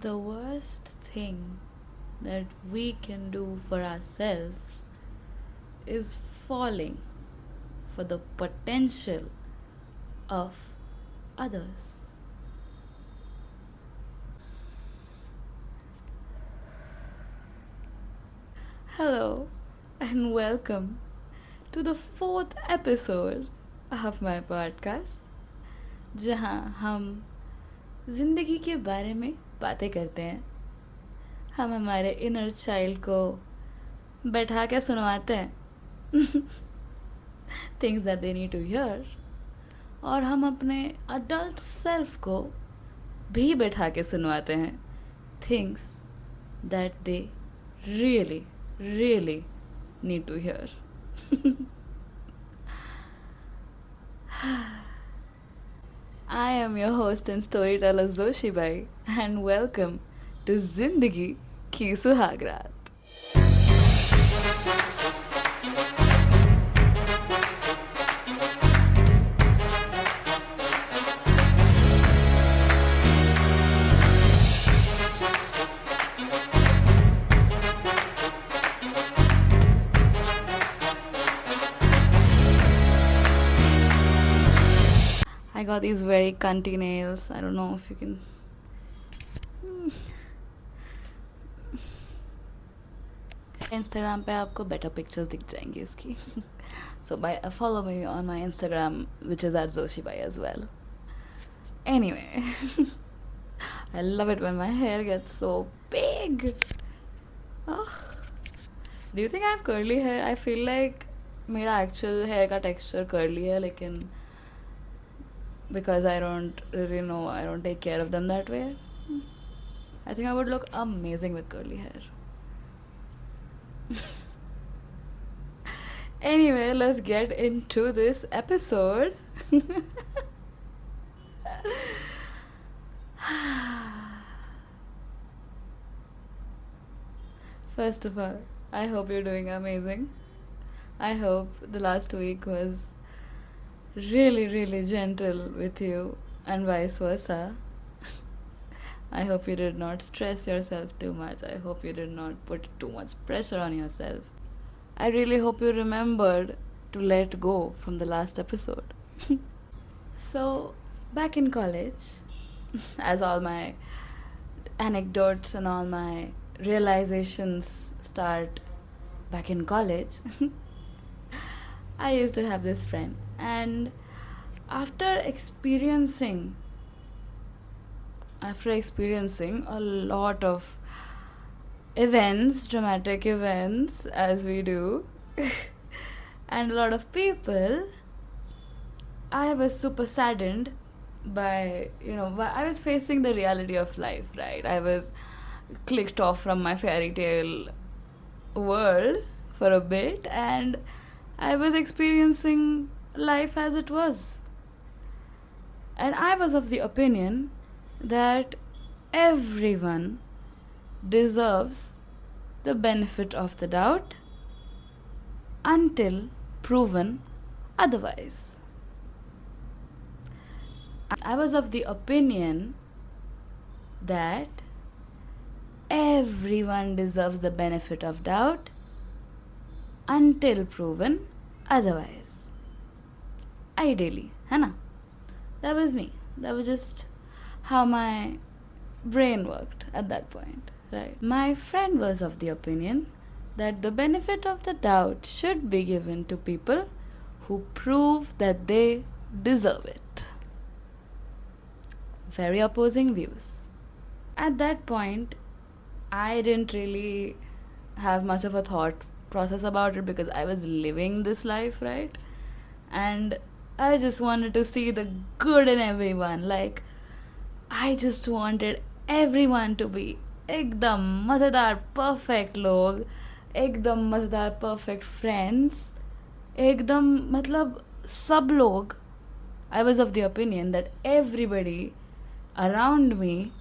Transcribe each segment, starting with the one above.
The worst thing that we can do for ourselves is falling for the potential of others. Hello and welcome to the fourth episode of my podcast, जहाँ हम जिंदगी के बारे में बातें करते हैं. हम हमारे इनर चाइल्ड को बैठा के सुनवाते हैं things that they need to hear, और हम अपने अडल्ट सेल्फ को भी बैठा के सुनवाते हैं things that they really really need to hear. I am your host and storyteller Zoshibai, and welcome to Zindagi ki Suhagraat. I got these very cunty nails. I don't know if you can. Instagram पे आपको better pictures दिख जाएंगी इसकी. So follow me on my Instagram, which is at Zoshibai as well. Anyway, I love it when my hair gets so big. Ugh. Do you think I have curly hair? I feel like मेरा actual hair का texture curly है, लेकिन because I don't really know, I don't take care of them that way. I think I would look amazing with curly hair. Anyway, let's get into this episode. First of all, I hope you're doing amazing. I hope the last week was really, really gentle with you and vice versa. I hope you did not stress yourself too much. I hope you did not put too much pressure on yourself. I really hope you remembered to let go from the last episode. So, back in college, as all my anecdotes and all my realizations start back in college, I used to have this friend, and after experiencing a lot of events, dramatic events, as we do, and a lot of people, I was super saddened by, I was facing the reality of life, right? I was clicked off from my fairy tale world for a bit, and I was experiencing life as it was. And I was of the opinion that everyone deserves the benefit of the doubt until proven otherwise. I was of the opinion that everyone deserves the benefit of doubt until proven otherwise. Ideally, है ना? That was me. That was just how my brain worked at that point, right? My friend was of the opinion that the benefit of the doubt should be given to people who prove that they deserve it. Very opposing views. At that point, I didn't really have much of a thought process about it because I was living this life, right? And I just wanted to see the good in everyone. Like, I just wanted everyone to be एकदम मज़ेदार perfect लोग, एकदम मज़ेदार perfect friends, एकदम मतलब सब लोग. I was of the opinion that everybody around me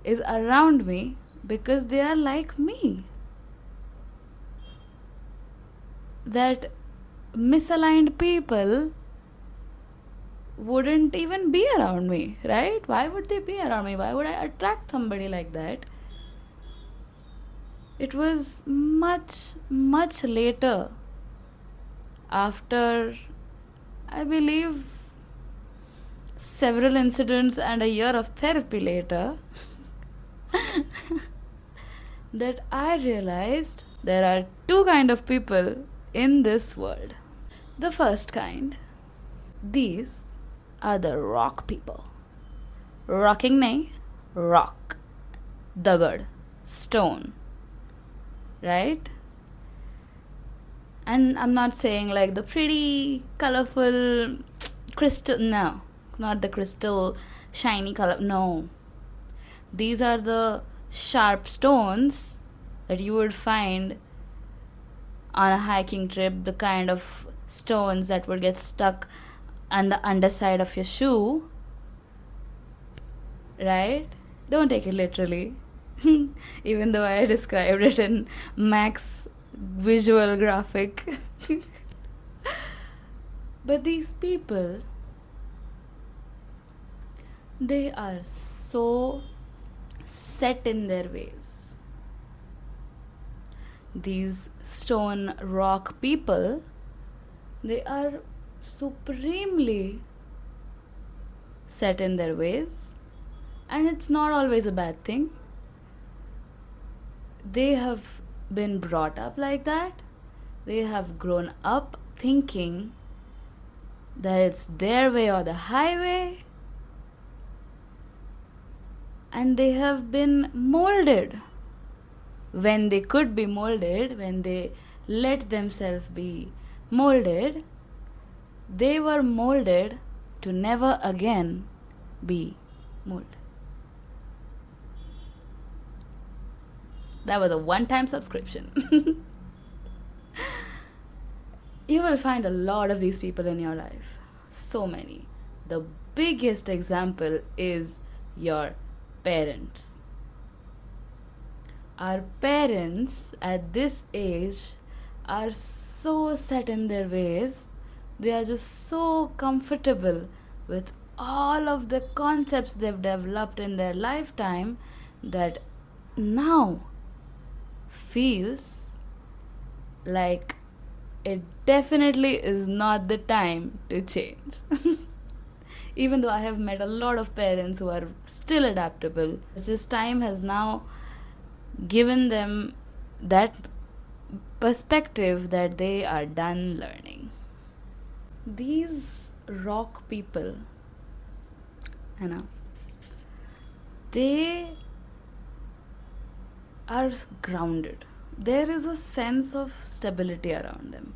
is around me because they are like me. That misaligned people wouldn't even be around me, right? Why would they be around me? Why would I attract somebody like that? It was much, much later, after, I believe, several incidents and a year of therapy later, that I realized there are two kind of people in this world. The first kind, these are the rock people. Rocking nahi, rock, dagad, stone, right? And I'm not saying like the pretty, colorful crystal, no, not the crystal, shiny color, no. These are the sharp stones that you would find on a hiking trip, the kind of stones that would get stuck on the underside of your shoe, right? Don't take it literally. Even though I described it in max visual graphic. But these people, they are so set in their ways. These stone rock people, they are supremely set in their ways, and it's not always a bad thing. They have been brought up like that. They have grown up thinking that it's their way or the highway, and they have been molded when they could be molded, when they let themselves be molded. They were molded to never again be molded. That was a one-time subscription. You will find a lot of these people in your life. So many. The biggest example is your parents. Our parents at this age are so set in their ways. They are just so comfortable with all of the concepts they've developed in their lifetime that now feels like it definitely is not the time to change. Even though I have met a lot of parents who are still adaptable, it's just time has now given them that perspective that they are done learning. These rock people, you know, they are grounded. There is a sense of stability around them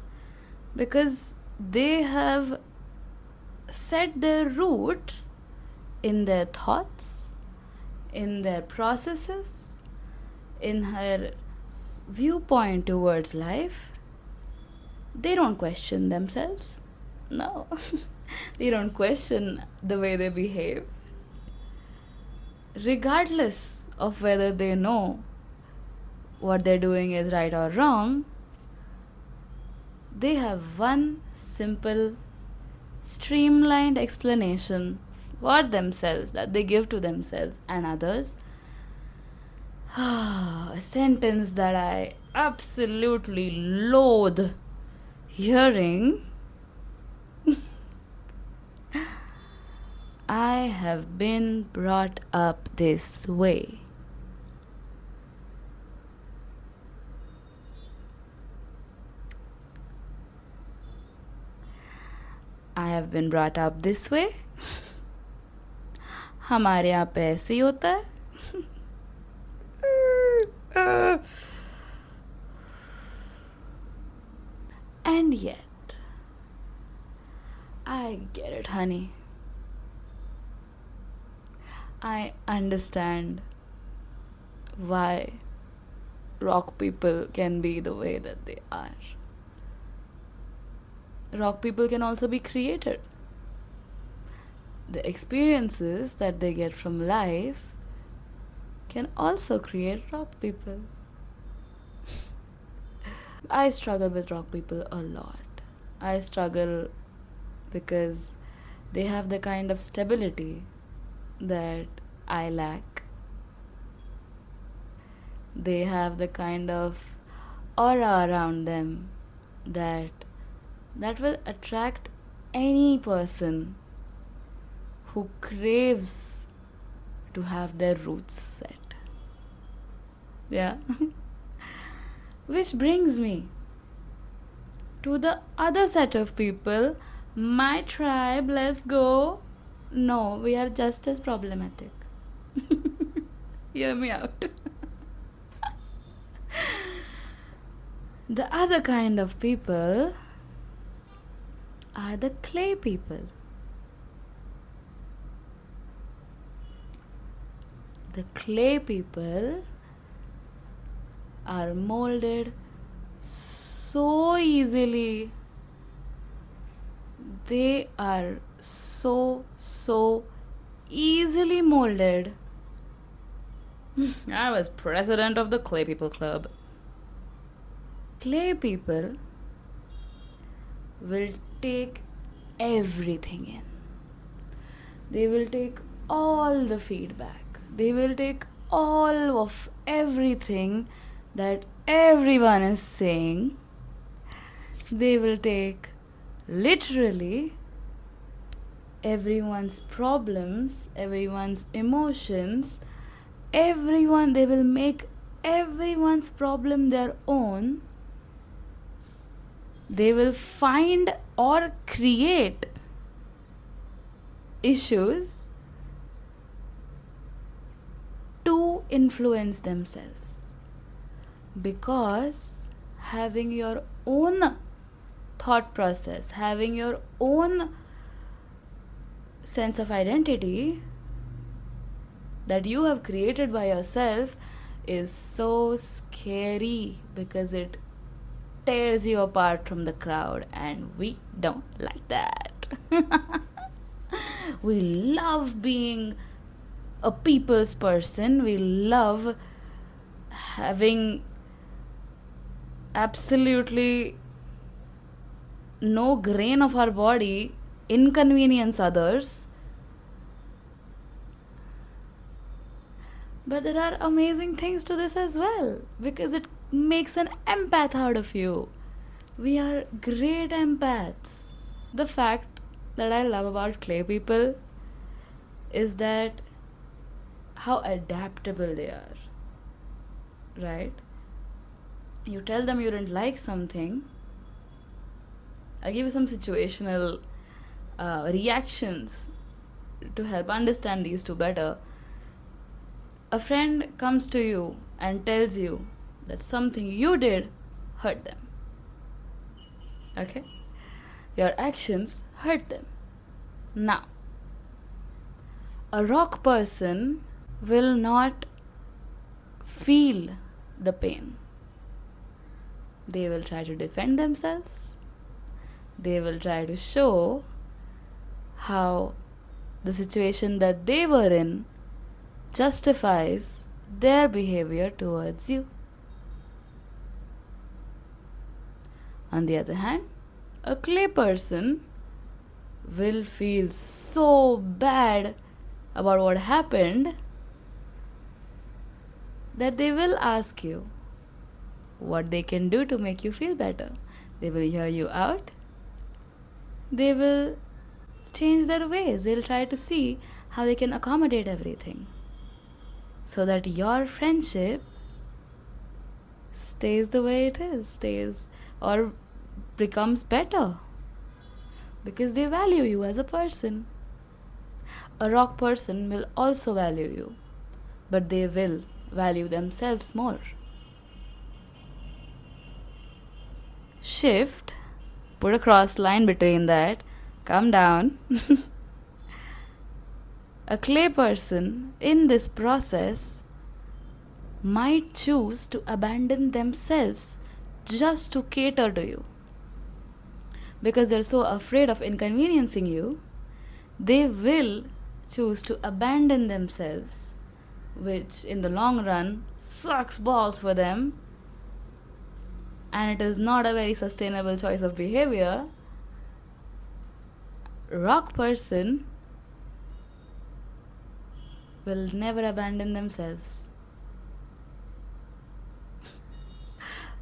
because they have set their roots in their thoughts, in their processes, in her viewpoint towards life. They don't question themselves. No. They don't question the way they behave. Regardless of whether they know what they're doing is right or wrong, they have one simple, streamlined explanation for themselves that they give to themselves and others. A sentence that I absolutely loathe hearing. I have been brought up this way. I have been brought up this way. हमारे यहाँ पे ऐसे ही होता है. And yet, I get it, honey. I understand why rock people can be the way that they are. Rock people can also be created. The experiences that they get from life can also create rock people. I struggle with rock people a lot. I struggle because They have the kind of stability that I lack. They have the kind of aura around them that will attract any person who craves to have their roots set. Yeah. Which brings me to the other set of people, my tribe, let's go. No, we are just as problematic. Hear me out. The other kind of people are the clay people. The clay people are molded so easily. They are so easily molded. I was president of the Clay People Club. Clay people will take everything in. They will take all the feedback. They will take all of everything that everyone is saying. They will take literally everyone's problems, everyone's emotions, they will make everyone's problem their own. They will find or create issues to influence themselves. Because having your own thought process, having your own sense of identity that you have created by yourself is so scary, because it tears you apart from the crowd, and we don't like that. We love being a people's person. We love having absolutely no grain of our body inconvenience others. But there are amazing things to this as well, because it makes an empath out of you. We are great empaths. The fact that I love about clay people is that how adaptable they are, right? You tell them you didn't like something. I'll give you some situational reactions to help understand these two better. A friend comes to you and tells you that something you did hurt them. Okay? Your actions hurt them. Now, a rock person will not feel the pain. They will try to defend themselves. They will try to show how the situation that they were in justifies their behavior towards you. On the other hand, a clay person will feel so bad about what happened that they will ask you what they can do to make you feel better. They will hear you out. They will change their ways. They'll try to see how they can accommodate everything so that your friendship stays the way it is, stays or becomes better, because they value you as a person. A rock person will also value you, but they will value themselves more. Shift, put a cross line between that, come down. A clay person in this process might choose to abandon themselves just to cater to you. Because they're so afraid of inconveniencing you, they will choose to abandon themselves, which in the long run sucks balls for them, and it is not a very sustainable choice of behavior. rock person will never abandon themselves.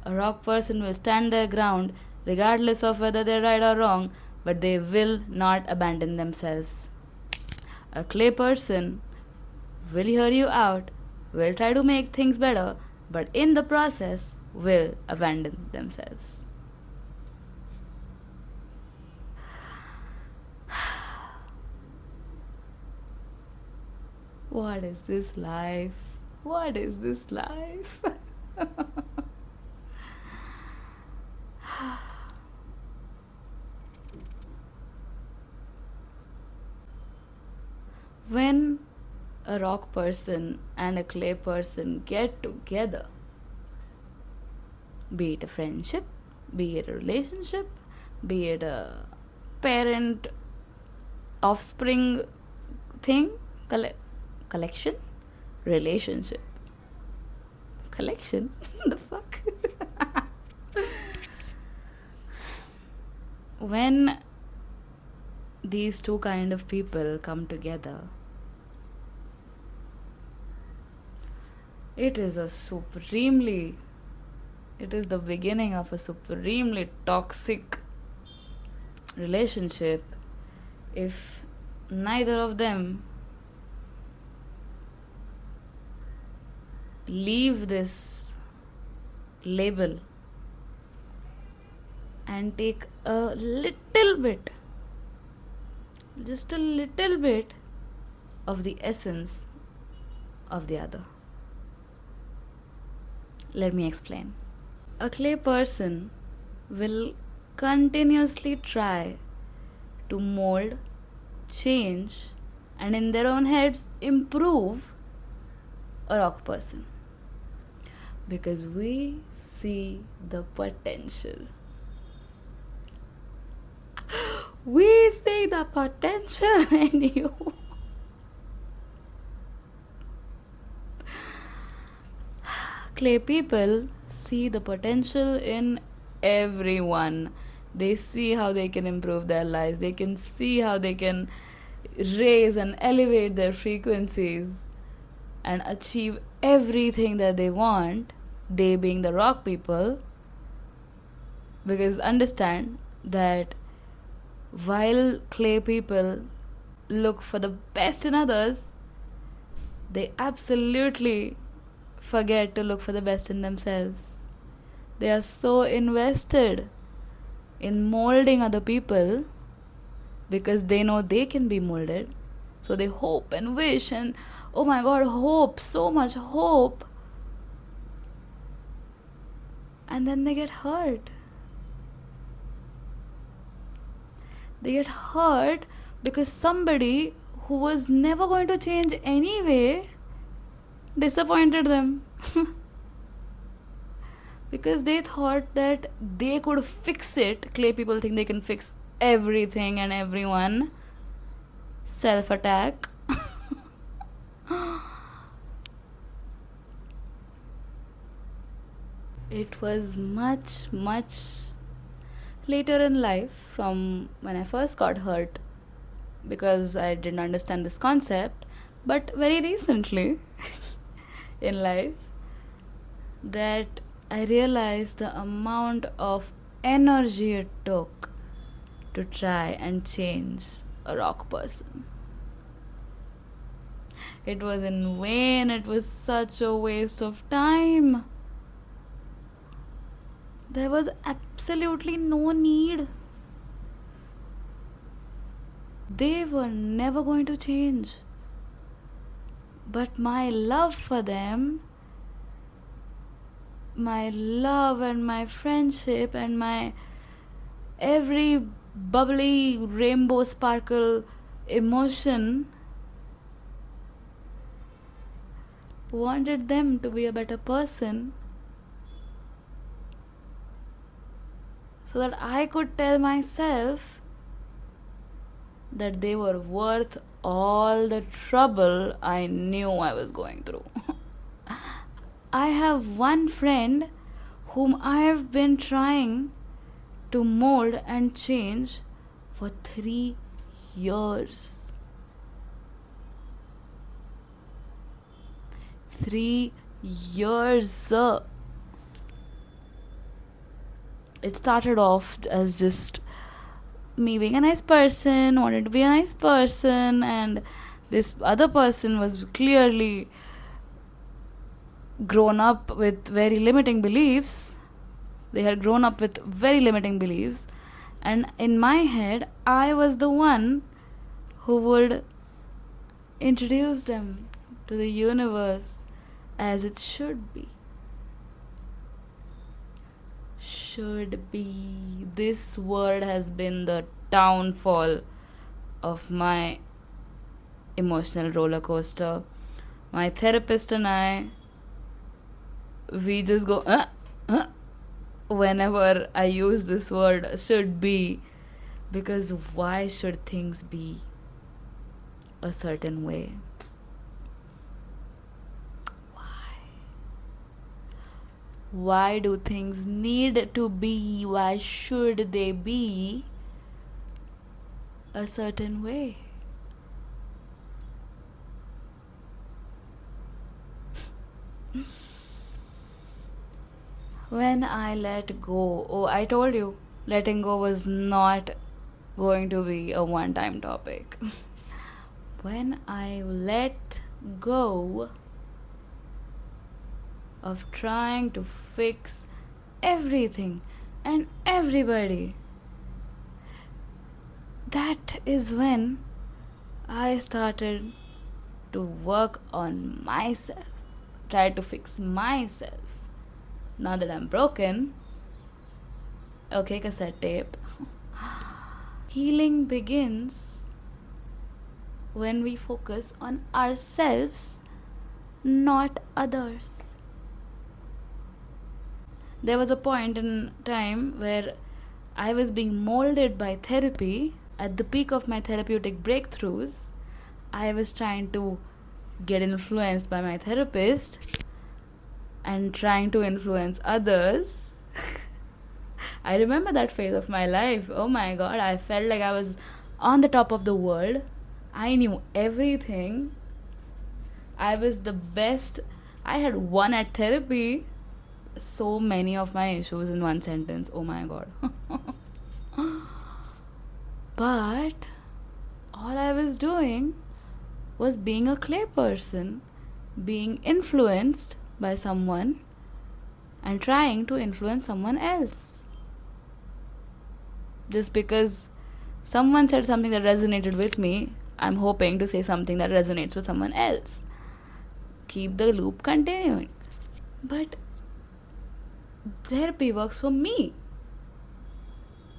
A rock person will stand their ground regardless of whether they're right or wrong, but they will not abandon themselves. A clay person will hear you out, will try to make things better, but in the process will abandon themselves. What is this life? What is this life? When a rock person and a clay person get together, be it a friendship, be it a relationship, be it a parent offspring thing, collection, relationship, collection, the fuck. When these two kind of people come together, it is the beginning of a supremely toxic relationship if neither of them leave this label and take a little bit, just a little bit of the essence of the other. Let me explain. A clay person will continuously try to mold, change, and in their own heads improve a rock person. Because we see the potential. We see the potential in you. Clay people see the potential in everyone. They see how they can improve their lives. They can see how they can raise and elevate their frequencies and achieve everything that they want, they being the rock people. Because understand that while clay people look for the best in others, they absolutely forget to look for the best in themselves. They are so invested in molding other people because they know they can be molded. So they hope and wish and, oh my god, hope, so much hope. And then they get hurt. They get hurt because somebody who was never going to change anyway disappointed them. Because they thought that they could fix it. Clay people think they can fix everything and everyone. Self-attack. It was much, much later in life from when I first got hurt because I didn't understand this concept, but very recently in life that I realized the amount of energy it took to try and change a rock person. It was in vain, it was such a waste of time. There was absolutely no need. They were never going to change. But my love for them, my love and my friendship and my every bubbly rainbow sparkle emotion wanted them to be a better person so that I could tell myself that they were worth all the trouble I knew I was going through. I have one friend whom I have been trying to mold and change for 3 years. 3 years. It started off as just me being a nice person, wanted to be a nice person, and this other person was clearly grown up with very limiting beliefs. They had grown up with very limiting beliefs, and in my head, I was the one who would introduce them to the universe as it should be. Should be. This word has been the downfall of my emotional roller coaster. My therapist and I, we just go, whenever I use this word, should be. Because why should things be a certain way? Why do things need to be? Why should they be a certain way? When I let go, I told you, letting go was not going to be a one-time topic. When I let go of trying to fix everything and everybody, that is when I started to work on myself, try to fix myself. Now that I'm broken, okay, cassette tape. Healing begins when we focus on ourselves, not others. There was a point in time where I was being molded by therapy. At the peak of my therapeutic breakthroughs, I was trying to get influenced by my therapist and trying to influence others. I remember that phase of my life. Oh my god, I felt like I was on the top of the world. I knew everything. I was the best. I had won at therapy so many of my issues in one sentence. Oh my god. But all I was doing was being a clay person, being influenced by someone and trying to influence someone else. Just because someone said something that resonated with me, I'm hoping to say something that resonates with someone else. Keep the loop continuing. But therapy works for me.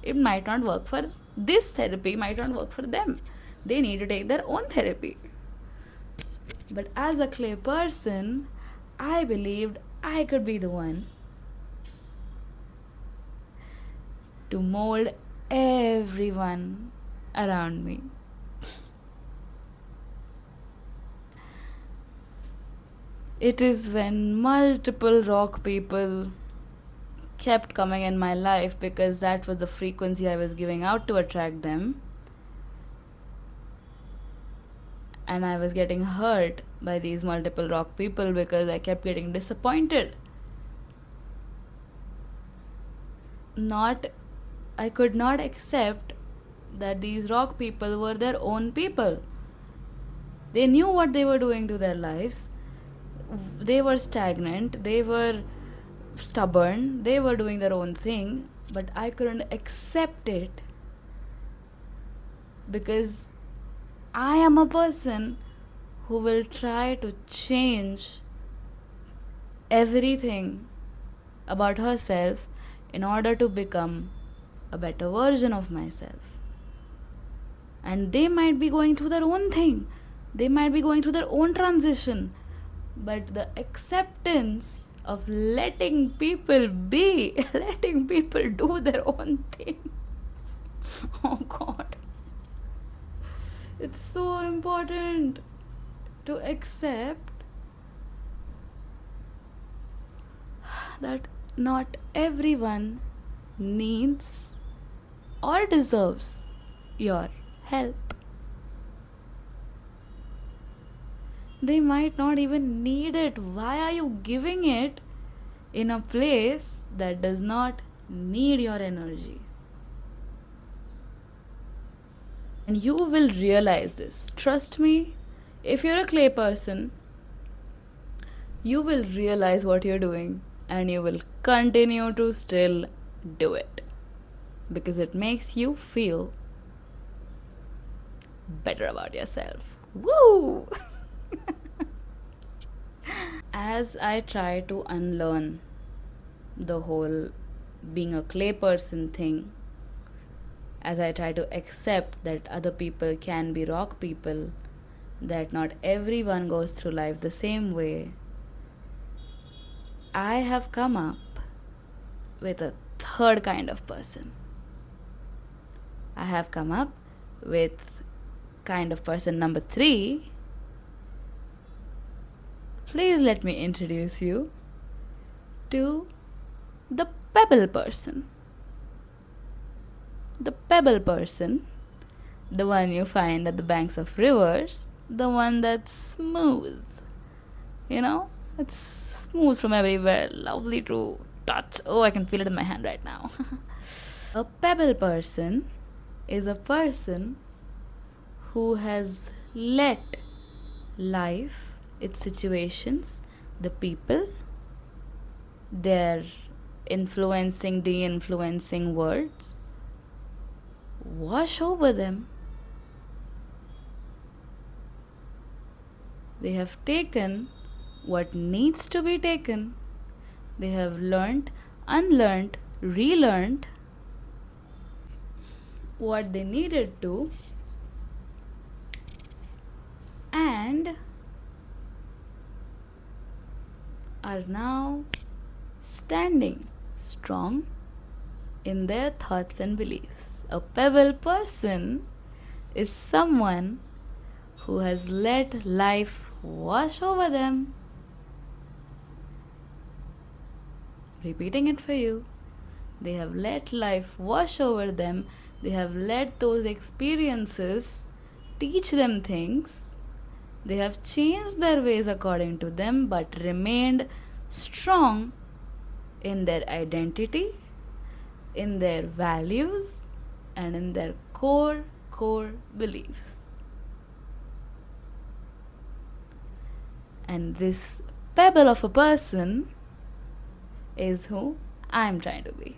It might not work for this therapy, might not work for them. They need to take their own therapy. But as a clay person, I believed I could be the one to mold everyone around me. It is when multiple rock people kept coming in my life because that was the frequency I was giving out to attract them. And I was getting hurt by these multiple rock people because I kept getting disappointed. I could not accept that these rock people were their own people. They knew what they were doing to their lives. They were stagnant. They were stubborn. They were doing their own thing. But I couldn't accept it because I am a person who will try to change everything about herself in order to become a better version of myself. And they might be going through their own thing. They might be going through their own transition. But the acceptance of letting people be, letting people do their own thing. Oh God. It's so important to accept that not everyone needs or deserves your help. They might not even need it. Why are you giving it in a place that does not need your energy? And you will realize this. Trust me, if you're a clay person, you will realize what you're doing and you will continue to still do it because it makes you feel better about yourself. Woo! As I try to unlearn the whole being a clay person thing, as I try to accept that other people can be rock people, that not everyone goes through life the same way, I have come up with a third kind of person. I have come up with kind of person number 3. Please let me introduce you to the pebble person. The pebble person, the one you find at the banks of rivers, the one that's smooth. You know, it's smooth from everywhere, lovely to touch. Oh, I can feel it in my hand right now. A pebble person is a person who has let life, its situations, the people, their influencing, de influencing words wash over them. They have taken what needs to be taken. They have learnt, unlearned, relearned what they needed to, and are now standing strong in their thoughts and beliefs. A pebble person is someone who has let life wash over them. Repeating it for you. They have let life wash over them. They have let those experiences teach them things. They have changed their ways according to them, but remained strong in their identity, in their values, and in their core beliefs. And this pebble of a person is who I'm trying to be.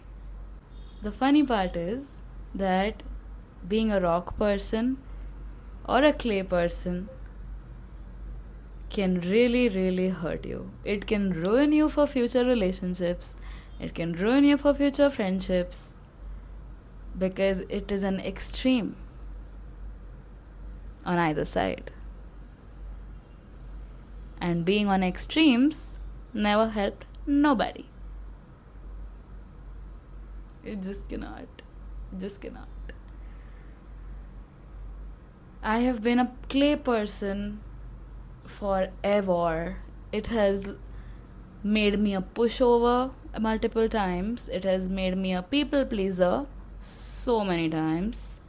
The funny part is that being a rock person or a clay person can really hurt you. It can ruin you for future relationships. It can ruin you for future friendships because it is an extreme on either side. And being on extremes never helped nobody. It just cannot. It just cannot. I have been a clay person forever. It has made me a pushover multiple times. It has made me a people pleaser so many times.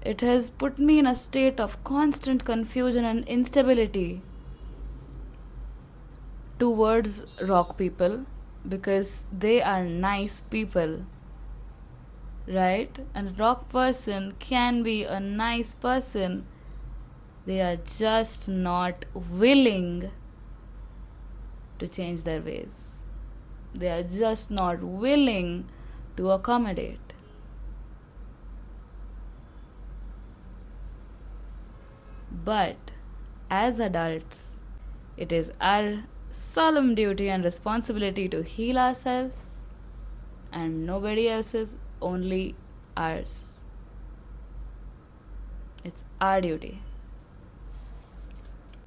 It has put me in a state of constant confusion and instability towards rock people because they are nice people, right? And a rock person can be a nice person. They are just not willing to change their ways. They are just not willing to accommodate. But as adults, it is our solemn duty and responsibility to heal ourselves and nobody else's, only ours. It's our duty.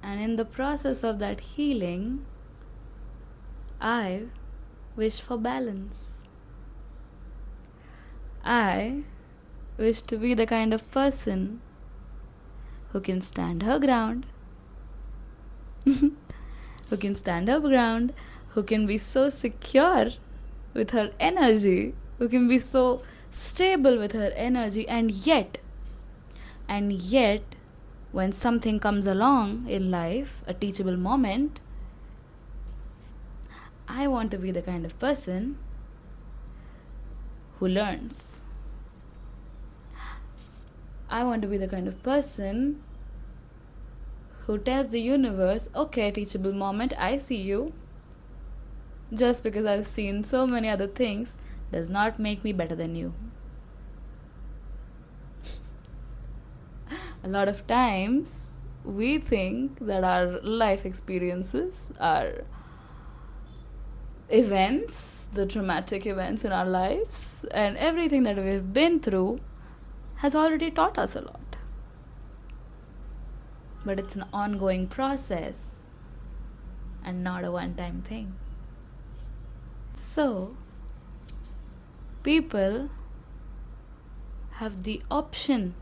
And in the process of that healing, I wish for balance. I wish to be the kind of person who can stand her ground, who can stand her ground, who can be so secure with her energy, who can be so stable with her energy, and yet When something comes along in life, a teachable moment, I want to be the kind of person who learns. I want to be the kind of person who tells the universe, okay, teachable moment, I see you. Just because I've seen so many other things does not make me better than you. A lot of times, we think that our life experiences, our events, the traumatic events in our lives, and everything that we've been through has already taught us a lot. But it's an ongoing process and not a one time thing. So, people have the option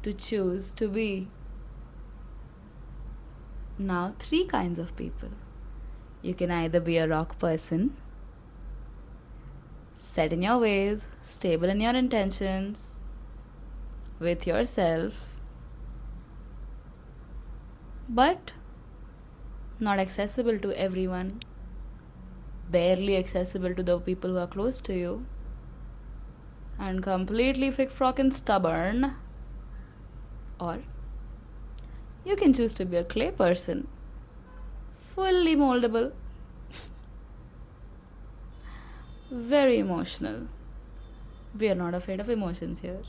to choose to be now three kinds of people. You can either be a rock person, set in your ways, stable in your intentions, with yourself, but not accessible to everyone, barely accessible to the people who are close to you, and completely frickin' stubborn. Or you can choose to be a clay person, fully moldable, very emotional. We are not afraid of emotions here.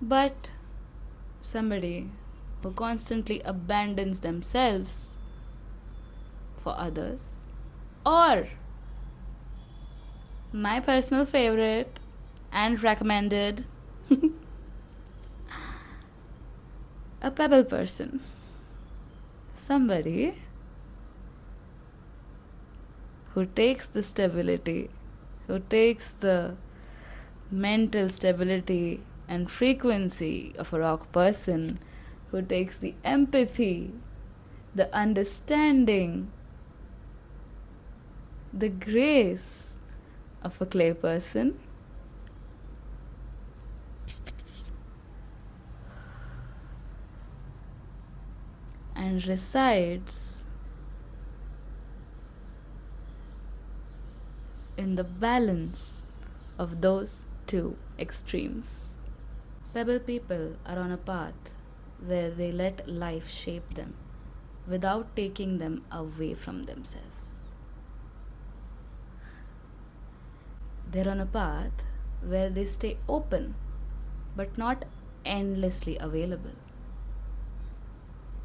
But somebody who constantly abandons themselves for others, or my personal favorite and recommended, a pebble person. Somebody who takes the stability, who takes the mental stability and frequency of a rock person, who takes the empathy, the understanding, the grace of a clay person, and resides in the balance of those two extremes. Pebble people are on a path where they let life shape them without taking them away from themselves. They're on a path where they stay open but not endlessly available,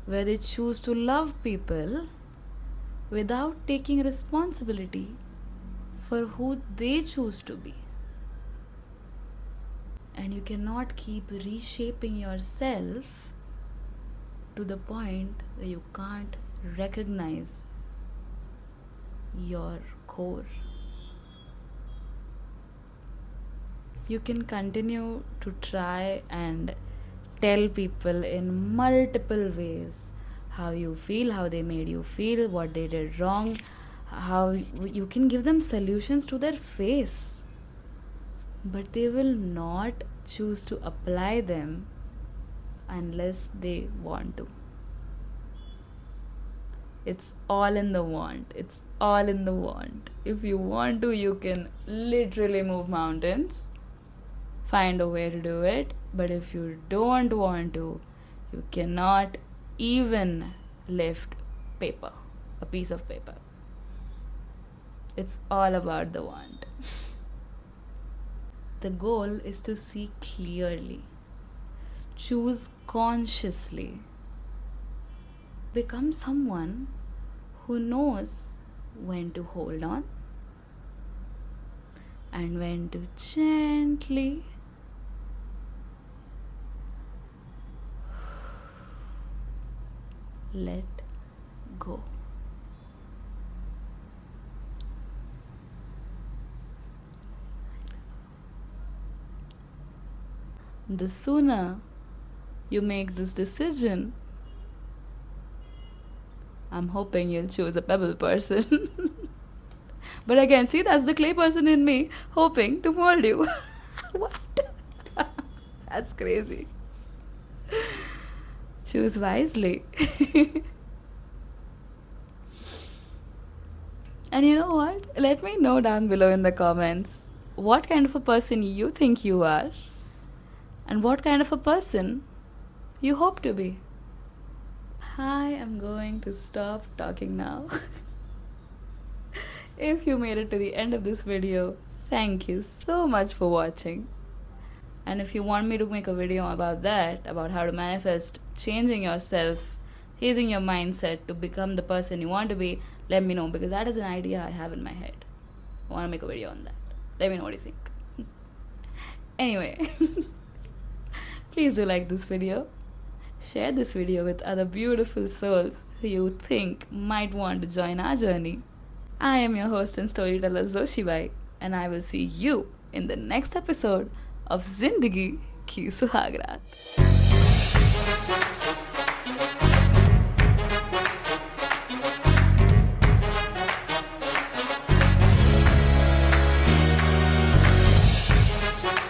where they choose to love people without taking responsibility for who they choose to be. And you cannot keep reshaping yourself to the point where you can't recognize your core. You can continue to try and tell people in multiple ways how you feel, how they made you feel, what they did wrong, how you can give them solutions to their face, but they will not choose to apply them unless they want to. It's all in the want. It's all in the want. If you want to, you can literally move mountains, find a way to do it. But if you don't want to, you cannot even lift paper, a piece of paper. It's all about the want. The goal is to see clearly, choose consciously, become someone who knows when to hold on and when to gently let go. The sooner you make this decision, I'm hoping you'll choose a pebble person. But again, see, that's the clay person in me hoping to mold you. What? That's crazy. Choose wisely. And you know what? Let me know down below in the comments what kind of a person you think you are and what kind of a person you hope to be. I am going to stop talking now. If you made it to the end of this video, thank you so much for watching. And if you want me to make a video about that, about how to manifest changing yourself, changing your mindset to become the person you want to be, let me know, because that is an idea I have in my head. I want to make a video on that. Let me know what you think. Anyway, please do like this video. Share this video with other beautiful souls who you think might want to join our journey. I am your host and storyteller Zoshibai, and I will see you in the next episode of Zindagi ki Suhagraat.